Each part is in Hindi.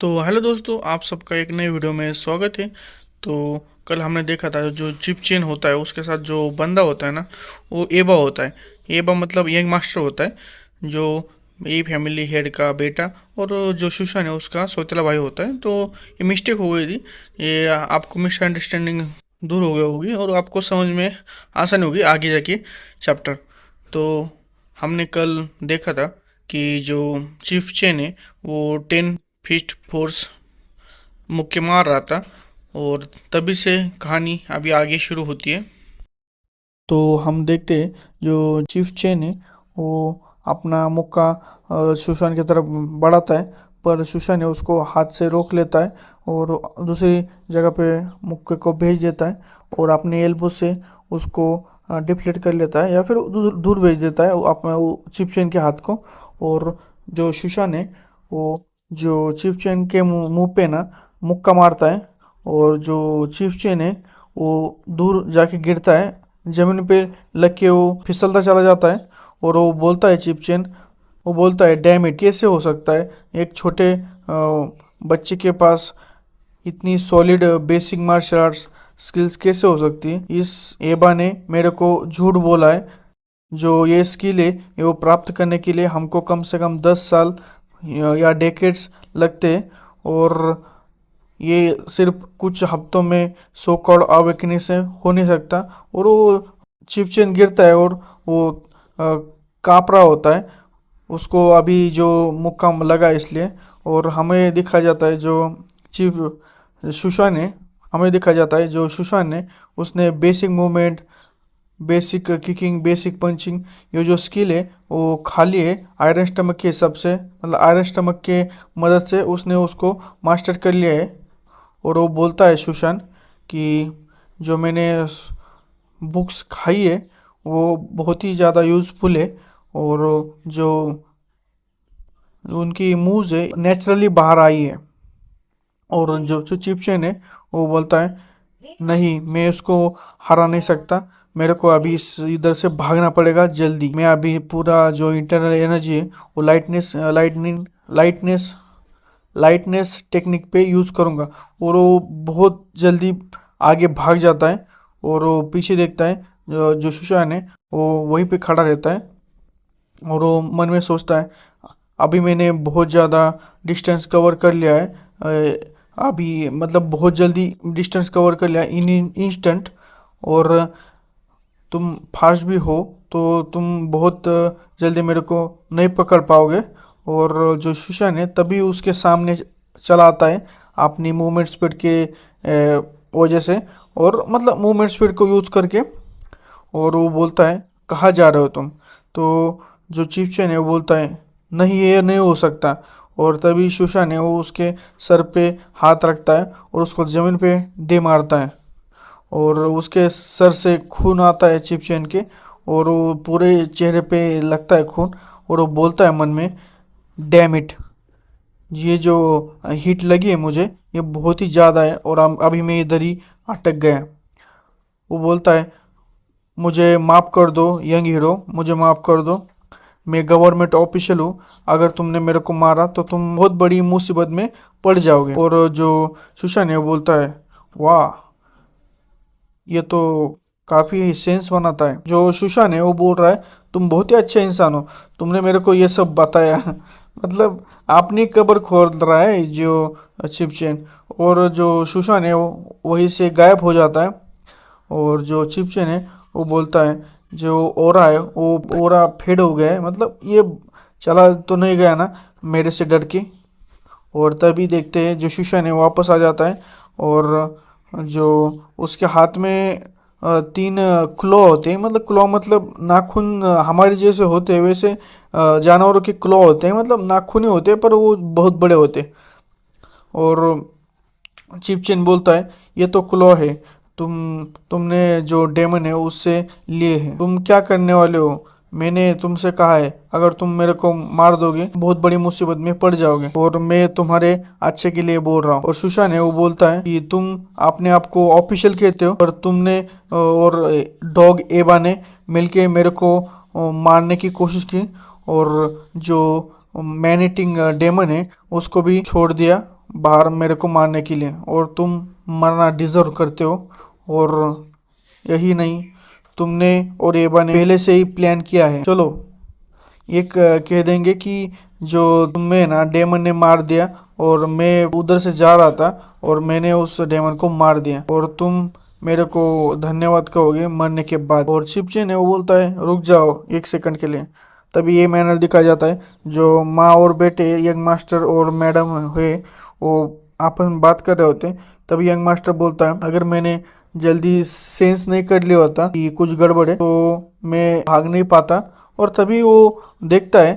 तो हेलो दोस्तों, आप सबका एक नए वीडियो में स्वागत है। तो कल हमने देखा था जो चिप चेन होता है उसके साथ जो बंदा होता है ना, वो एबा होता है। एबा मतलब यंग मास्टर होता है जो ए फैमिली हेड का बेटा, और जो सुशान है उसका सौतेला भाई होता है। तो ये मिस्टेक हो गई थी, ये आपको मिसअंडरस्टैंडिंग दूर हो गई होगी और आपको समझ में आसानी होगी आगे जाके चैप्टर। तो हमने कल देखा था कि जो चीफ चेन है वो 10 फीट फोर्स मुक्के मार रहा था, और तभी से कहानी अभी आगे शुरू होती है। तो हम देखते हैं जो चीफ चेन है वो अपना मुक्का सुशांत की तरफ बढ़ाता है, पर सुशांत ने उसको हाथ से रोक लेता है और दूसरी जगह पे मुक्के को भेज देता है, और अपने एल्बो से उसको डिफ्लेक्ट कर लेता है या फिर दूर भेज देता है अपना वो चिप चेन के हाथ को। और जो सुशांत है वो जो चिप चेन के मुंह पे ना मुक्का मारता है, और जो चीफ चेन है वो दूर जाके गिरता है, जमीन पे लग के वो फिसलता चला जाता है। और वो बोलता है चिप चेन, वो बोलता है डैम इट, कैसे हो सकता है एक छोटे बच्चे के पास इतनी solid basic martial arts skills कैसे हो सकती है। इस एबा ने मेरे को झूठ बोला है। जो ये स्किल है ये वो प्राप्त करने के लिए हमको कम से कम 10 साल या डेकेड्स लगते हैं, और ये सिर्फ कुछ हफ्तों में सो कॉल्ड अवेकनिंग से हो नहीं सकता। और वो चिपचेन गिरता है और वो अ, काँप रहा होता है, उसको अभी जो मुक्का लगा इसलिए। और हमें दिखा जाता है जो चिप सुशान ने हमें दिखा जाता है जो सुशान ने उसने basic movement, basic kicking, basic punching, ये जो स्किल है वो खाली है आयरन स्टमक के हिसाब से, मतलब आयरन स्टमक के मदद से उसने उसको मास्टर कर लिया है। और वो बोलता है सुशान कि जो मैंने बुक्स खाई है वो बहुत ही ज़्यादा यूज़फुल है, और जो उनकी मूव्स है नेचुरली बाहर आई है। और जो चिपचेन है वो बोलता है नहीं, मैं उसको हरा नहीं सकता, मेरे को अभी इस इधर से भागना पड़ेगा जल्दी। मैं अभी पूरा जो इंटरनल एनर्जी है वो लाइटनेस टेक्निक पे यूज़ करूँगा। और वो बहुत जल्दी आगे भाग जाता है, और वो पीछे देखता है जो सुशान है वो वहीं पे खड़ा रहता है। और वो मन में सोचता है अभी मैंने बहुत ज़्यादा डिस्टेंस कवर कर लिया है, अभी मतलब बहुत जल्दी डिस्टेंस कवर कर लिया इन इंस्टेंट, और तुम फास्ट भी हो तो तुम बहुत जल्दी मेरे को नहीं पकड़ पाओगे। और जो सुशान है तभी उसके सामने चला आता है अपनी मूवमेंट स्पीड के वजह से, और मतलब मूवमेंट स्पीड को यूज़ करके। और वो बोलता है कहाँ जा रहे हो तुम। तो जो चीफ चैन है वो बोलता है नहीं, ये नहीं हो सकता। और तभी सुशान है वो उसके सर पे हाथ रखता है और उसको ज़मीन पे दे मारता है, और उसके सर से खून आता है चिप चैन के, और वो पूरे चेहरे पे लगता है खून। और वो बोलता है मन में डैम इट, ये जो हिट लगी है मुझे ये बहुत ही ज़्यादा है, और अभी मैं इधर ही अटक गया। वो बोलता है मुझे माफ़ कर दो यंग हीरो, मुझे माफ़ कर दो, मैं गवर्नमेंट ऑफिशियल हूँ, अगर तुमने मेरे को मारा तो तुम बहुत बड़ी मुसीबत में पड़ जाओगे। और जो सुशान है वो बोलता है वाह, ये तो काफ़ी सेंस बनाता है। जो सुशान है वो बोल रहा है तुम बहुत ही अच्छे इंसान हो, तुमने मेरे को ये सब बताया मतलब अपनी कब्र खोद रहा है जो चिपचेन। और जो सुशान है वो वहीं से गायब हो जाता है। और जो चिपचेन है वो बोलता है जो ओरा है वो ओरा फेड हो गया है, मतलब ये चला तो नहीं गया ना मेरे से डर के। और तभी देखते हैं जो सुशान है वापस आ जाता है, और जो उसके हाथ में 3 क्लॉ होते हैं, मतलब क्लॉ मतलब नाखून हमारे जैसे होते हैं वैसे जानवरों के क्लॉ होते हैं, मतलब नाखून ही होते हैं पर वो बहुत बड़े होते हैं। और चिपचिन बोलता है ये तो क्लॉ है, तुमने जो डेमन है उससे लिए हैं, तुम क्या करने वाले हो। मैंने तुमसे कहा है अगर तुम मेरे को मार दोगे बहुत बड़ी मुसीबत में पड़ जाओगे, और मैं तुम्हारे अच्छे के लिए बोल रहा हूँ। और सुशान है वो बोलता है कि तुम अपने आप को ऑफिशियल कहते हो, पर तुमने और डॉग एबा ने मिलके मेरे को मारने की कोशिश की, और जो मैन ईटिंग डेमन है उसको भी छोड़ दिया बाहर मेरे को मारने के लिए, और तुम मरना डिजर्व करते हो। और यही नहीं, तुमने और एबा ने पहले से ही प्लान किया है। चलो एक कह देंगे कि जो तुम्हें ना डेमन ने मार दिया, और मैं उधर से जा रहा था और मैंने उस डेमन को मार दिया, और तुम मेरे को धन्यवाद कहोगे मरने के बाद। और शिवजी ने वो बोलता है रुक जाओ एक सेकंड के लिए। तभी ये मैनर दिखाया जाता है, जो माँ और बेटे यंग मास्टर और मैडम हुए वो आपस में बात कर रहे होते हैं। तभी यंग मास्टर बोलता है अगर मैंने जल्दी सेंस नहीं कर लिया होता कि कुछ गड़बड़ है तो मैं भाग नहीं पाता। और तभी वो देखता है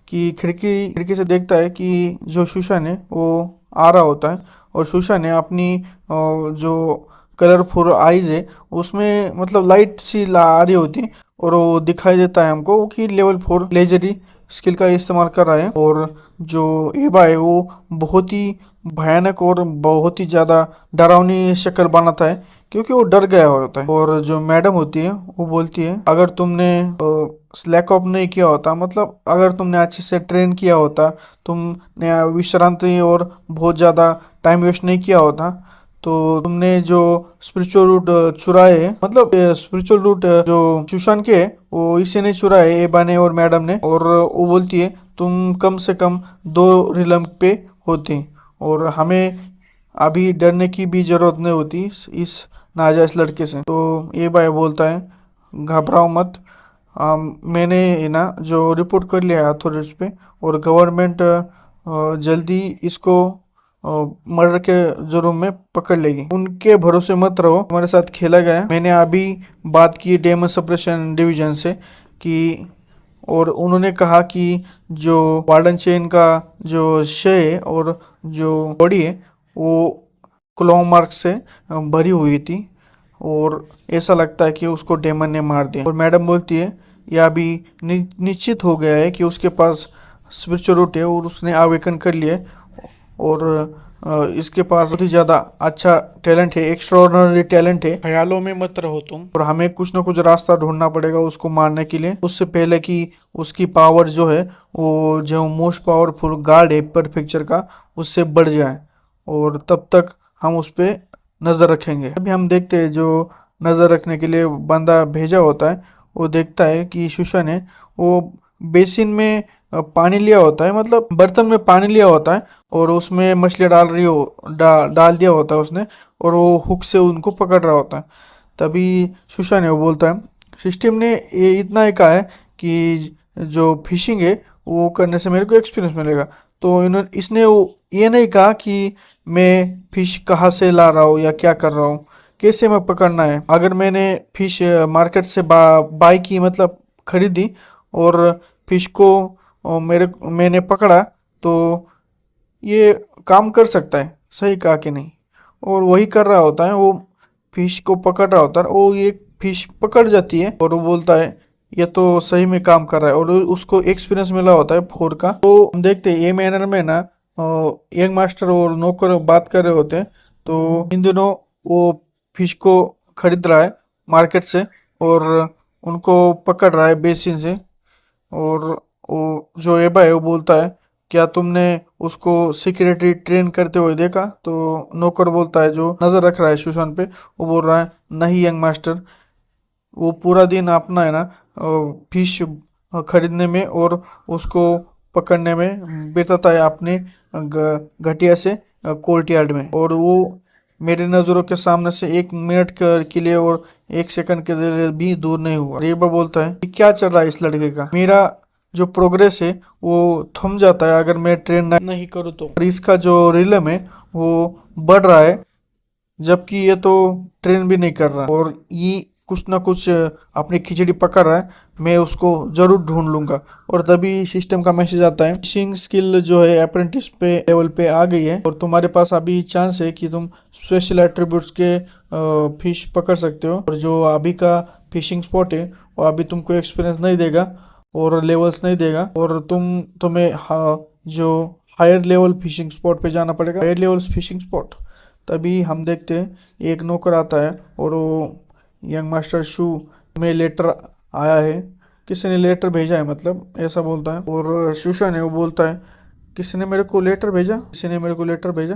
कि खिड़की खिड़की से देखता है कि जो सुशान है वो आ रहा होता है, और सुशान ने अपनी जो कलरफुल आईज है उसमें मतलब लाइट सी ला आ रही होती है, और वो दिखाई देता है हमको कि लेवल 4 लेजरी स्किल का इस्तेमाल कर रहा है। और जो एबा है वो बहुत ही भयानक और बहुत ही ज़्यादा डरावनी शक्ल बनाता है, क्योंकि वो डर गया होता है। और जो मैडम होती है वो बोलती है अगर तुमने स्लैक ऑफ नहीं किया होता, मतलब अगर तुमने अच्छे से ट्रेन किया होता, तुमने विश्रांति और बहुत ज़्यादा टाइम वेस्ट नहीं किया होता, तो तुमने जो स्पिरिचुअल रूट चुराए हैं, मतलब स्पिरिचुअल रूट जो सुशान के है वो इसे नहीं चुराए एबा ने और मैडम ने। और वो बोलती है तुम कम से कम 2 रिलम पे होती, और हमें अभी डरने की भी जरूरत नहीं होती इस नाजायज लड़के से। तो एबा बोलता है घबराओ मत, मैंने ना जो रिपोर्ट कर लिया है अथॉरिटीज पे, और गवर्नमेंट जल्दी इसको मर्डर के जुर्म में पकड़ लेगी। उनके भरोसे मत रहो, हमारे साथ खेला गया। मैंने अभी बात की डेमन सप्रेशन डिवीजन से कि, और उन्होंने कहा कि जो वार्डन चेन का जो शय है और जो बॉडी है वो क्लॉ मार्क से भरी हुई थी, और ऐसा लगता है कि उसको डेमन ने मार दिया। और मैडम बोलती है यह अभी निश्चित हो गया है कि उसके पास स्पिरिचुअल रूट है और उसने आवेकन कर लिया है, और इसके पास बहुत ही ज़्यादा अच्छा टैलेंट है, एक्स्ट्राऑर्डिनरी टैलेंट है। ख्यालों में मत रहो तुम, और हमें कुछ ना कुछ रास्ता ढूंढना पड़ेगा उसको मारने के लिए, उससे पहले कि उसकी पावर जो है वो जो मोस्ट पावरफुल गार्ड है परफेक्चर का उससे बढ़ जाए, और तब तक हम उस पर नज़र रखेंगे। अभी हम देखते हैं जो नज़र रखने के लिए बंदा भेजा होता है वो देखता है कि सुशान है वो बेसिन में पानी लिया होता है, मतलब बर्तन में पानी लिया होता है, और उसमें मछली डाल रही हो डाल दिया होता है उसने, और वो हुक से उनको पकड़ रहा होता है। तभी सुशान है वो बोलता है सिस्टम ने ये इतना ही कहा है कि जो फिशिंग है वो करने से मेरे को एक्सपीरियंस मिलेगा। तो इसने वो ये नहीं कहा कि मैं फिश कहाँ से ला रहा हूँ या क्या कर रहा हूँ, कैसे मैं पकड़ना है। अगर मैंने फिश मार्केट से बाई की, मतलब खरीदी, और फिश को मैंने पकड़ा, तो ये काम कर सकता है, सही कहा कि नहीं। और वही कर रहा होता है, वो फिश को पकड़ रहा होता है, वो ये फिश पकड़ जाती है, और वो बोलता है ये तो सही में काम कर रहा है, और उसको एक्सपीरियंस मिला होता है 4 का। तो हम देखते हैं ये मैनर में ना यंग मास्टर और नौकर बात कर रहे होते हैं। तो इन दिनों वो फिश को खरीद रहा है मार्केट से, और उनको पकड़ रहा है बेसिन से। और वो जो एबा है वो बोलता है क्या तुमने उसको सिक्योरिटी ट्रेन करते हुए देखा। तो नौकर बोलता है जो नज़र रख रहा है सुशान पे, वो बोल रहा है नहीं यंग मास्टर, वो पूरा दिन अपना है ना फिश खरीदने में और उसको पकड़ने में बिताता है अपने घटिया से कोर्ट यार्ड में, और वो मेरे नज़रों के सामने से 1 मिनट के लिए और 1 सेकंड के लिए भी दूर नहीं हुआ। रेबा बोलता है कि क्या चल रहा है इस लड़के का, मेरा जो प्रोग्रेस है वो थम जाता है अगर मैं ट्रेन नहीं करूँ तो, और इसका जो रिलम है वो बढ़ रहा है जबकि ये तो ट्रेन भी नहीं कर रहा, और ये कुछ ना कुछ अपनी खिचड़ी पका रहा है, मैं उसको जरूर ढूंढ लूंगा। और तभी सिस्टम का मैसेज आता है फिशिंग स्किल जो है अप्रेंटिस पे लेवल पे आ गई है, और तुम्हारे पास अभी चांस है कि तुम स्पेशल एट्रीब्यूट्स के फिश पकड़ सकते हो। और जो अभी का फिशिंग स्पॉट है वो अभी तुमको एक्सपीरियंस नहीं देगा और लेवल्स नहीं देगा, और तुम्हें जो हायर लेवल फिशिंग स्पॉट पे जाना पड़ेगा, हायर लेवल फिशिंग स्पॉट। तभी हम देखते हैं एक नौकर आता है, और वो यंग मास्टर शू में लेटर आया है, किसी ने लेटर भेजा है मतलब, ऐसा बोलता है। और सुशान है वो बोलता है किसी ने मेरे को लेटर भेजा, किसी ने मेरे को लेटर भेजा,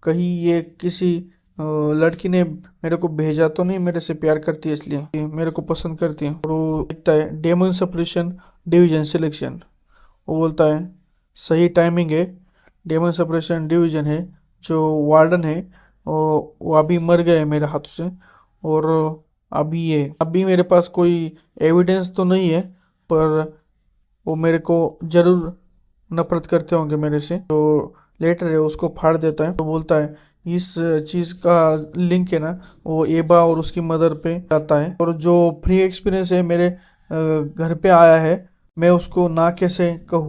कहीं ये किसी लड़की ने मेरे को भेजा तो नहीं, मेरे से प्यार करती है इसलिए, ये मेरे को पसंद करती है। और वो लिखता है डेमोन्सप्रेशन डिवीजन सिलेक्शन। वो बोलता है सही टाइमिंग है, डेमोन्सप्रेशन डिवीजन है, जो वार्डन है वो अभी मर गए मेरे हाथों से। और अभी मेरे पास कोई एविडेंस तो नहीं है, पर वो मेरे को जरूर नफरत करते होंगे मेरे से। तो लेटर है उसको फाड़ देता है, तो बोलता है इस चीज़ का लिंक है ना, वो एबा और उसकी मदर पे आता है। और जो फ्री एक्सपीरियंस है मेरे घर पे आया है, मैं उसको ना कैसे कहूँ।